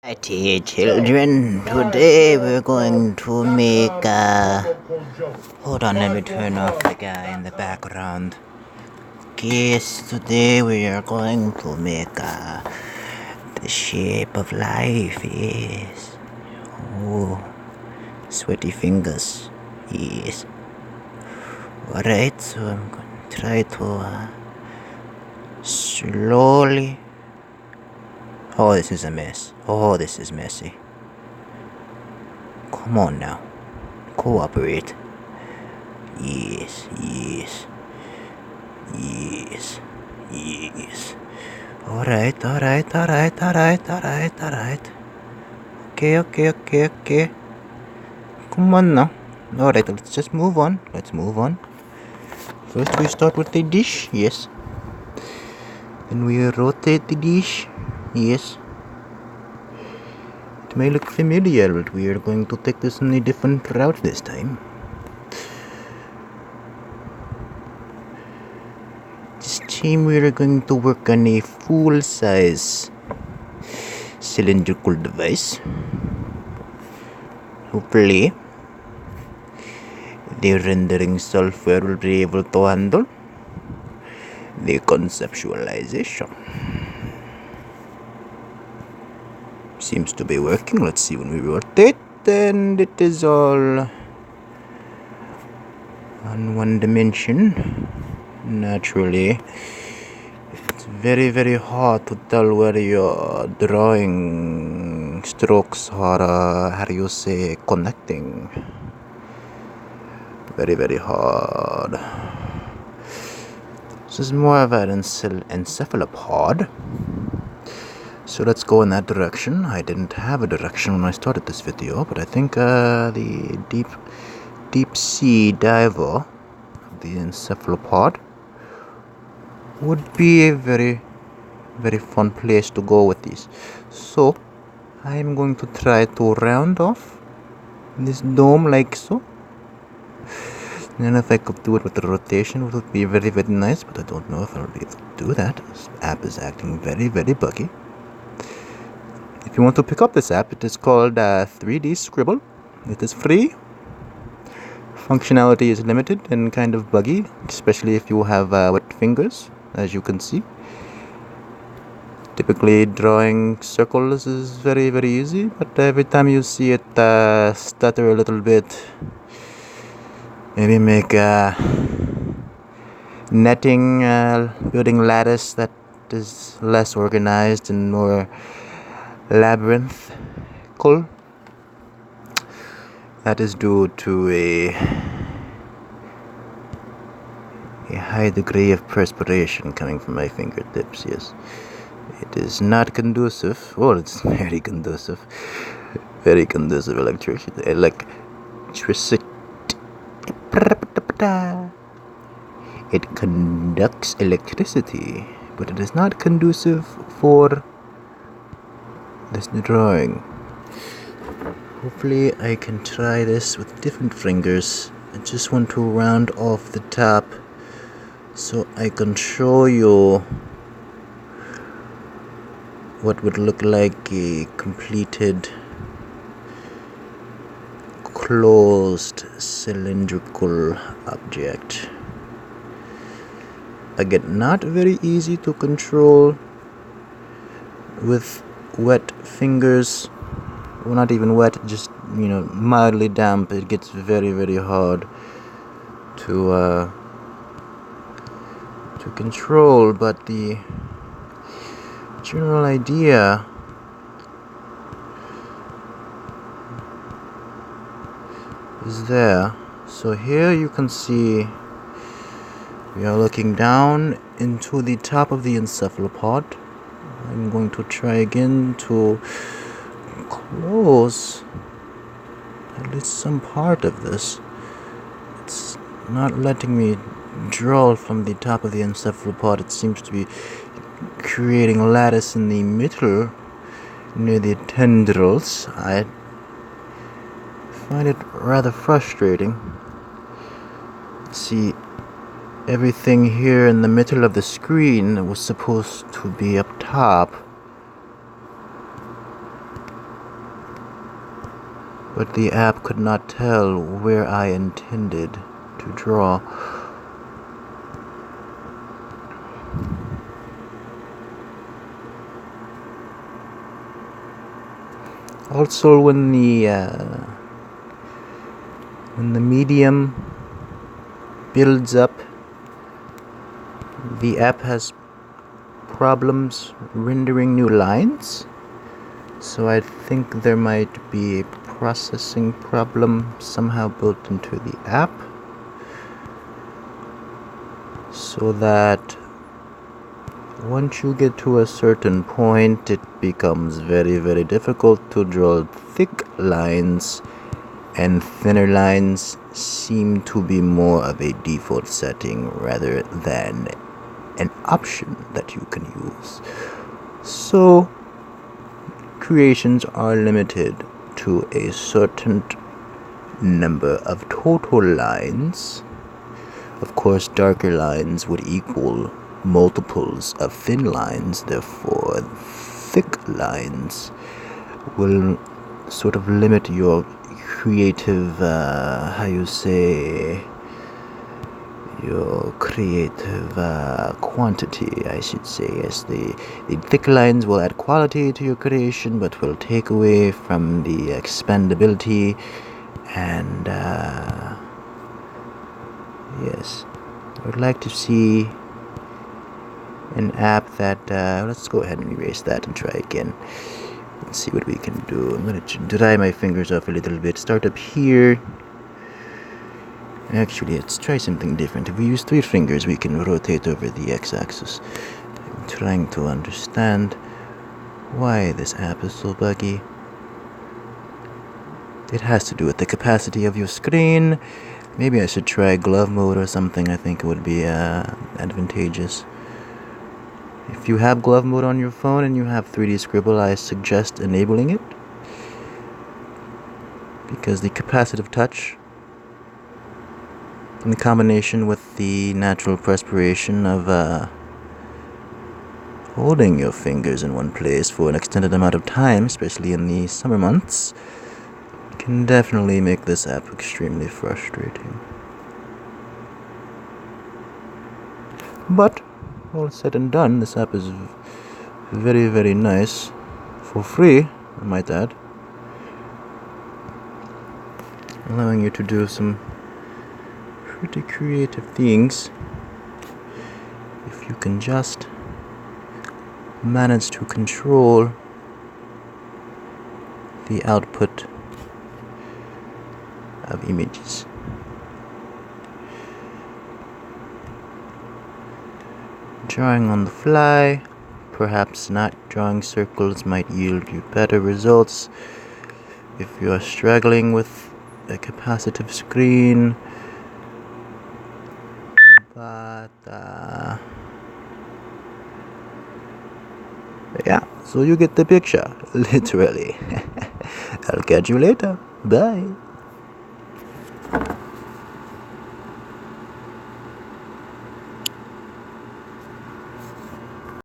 Alrighty, children, today we're going to make hold on, let me turn off the guy in the background. Yes, today we are going to make the shape of life, yes. Oh, sweaty fingers, yes. Alright, so I'm going to try to slowly. Oh, this is a mess. Oh, this is messy. Come on now. Cooperate. Yes, yes. Yes. Yes. Alright, alright, alright, alright, alright, alright. Okay. Come on now. Alright, let's just move on. Let's move on. First we start with the dish. Yes. Then we rotate the dish. Yes. It may look familiar, but we are going to take this in a different route this time. This time we are going to work on a full-size cylindrical device. Hopefully, the rendering software will be able to handle the conceptualization. Seems to be working. Let's see when we rotate, and it is all on one dimension. Naturally, it's very hard to tell where your drawing strokes are, connecting. Very hard. This is more of an encephalopod. So let's go in that direction. I didn't have a direction when I started this video, but I think the deep sea diver, the encephalopod, would be a very fun place to go with these. So I'm going to try to round off this dome like so. And if I could do it with the rotation, it would be very nice, but I don't know if I'll be able to do that. This app is acting very buggy. If you want to pick up this app, it is called 3D Scribble. It is free. Functionality is limited and kind of buggy, especially if you have wet fingers, as you can see. Typically, drawing circles is very easy, but every time you see it stutter a little bit, maybe make netting, building lattice that is less organized and more labyrinthical. That is due to a high degree of perspiration coming from my fingertips, yes. It is not conducive. Well, it's very conducive. Very conducive electricity. It conducts electricity, but it is not conducive for this drawing. Hopefully I can try this with different fingers. I just want to round off the top so I can show you what would look like a completed closed cylindrical object. Again, not very easy to control with wet fingers. Well, not even wet, just mildly damp. It gets very hard to control, but the general idea is there. So here you can see we are looking down into the top of the encephalopod. I'm going to try again to close at least some part of this. It's not letting me draw from the top of the encephalopod. It seems to be creating lattice in the middle near the tendrils. I find it rather frustrating. See, everything here in the middle of the screen was supposed to be up top. but the app could not tell where I intended to draw. Also, when the medium builds up, the app has problems rendering new lines. So I think there might be a processing problem somehow built into the app, so that once you get to a certain point, it becomes very, very difficult to draw thick lines, and thinner lines seem to be more of a default setting rather than an option that you can use. So creations are limited to a certain number of total lines. Of course, darker lines would equal multiples of thin lines, therefore thick lines will sort of limit your creative, your creative quantity, I should say. Yes, the thick lines will add quality to your creation, but will take away from the expandability. And yes, I would like to see an app that, let's go ahead and erase that and try again. Let's see what we can do. I'm going to dry my fingers off a little bit. Start up here. Actually, let's try something different. If we use 3 fingers, we can rotate over the x-axis. I'm trying to understand why this app is so buggy. It has to do with the capacity of your screen. Maybe I should try glove mode or something. I think it would be advantageous. If you have glove mode on your phone and you have 3D Scribble, I suggest enabling it, because the capacitive touch in combination with the natural perspiration of holding your fingers in one place for an extended amount of time, especially in the summer months, can definitely make this app extremely frustrating. But all said and done, this app is very, very nice, for free, I might add, allowing you to do some pretty creative things if you can just manage to control the output of images. Drawing on the fly, perhaps not drawing circles might yield you better results if you are struggling with a capacitive screen. But yeah, so you get the picture, literally. I'll catch you later. Bye.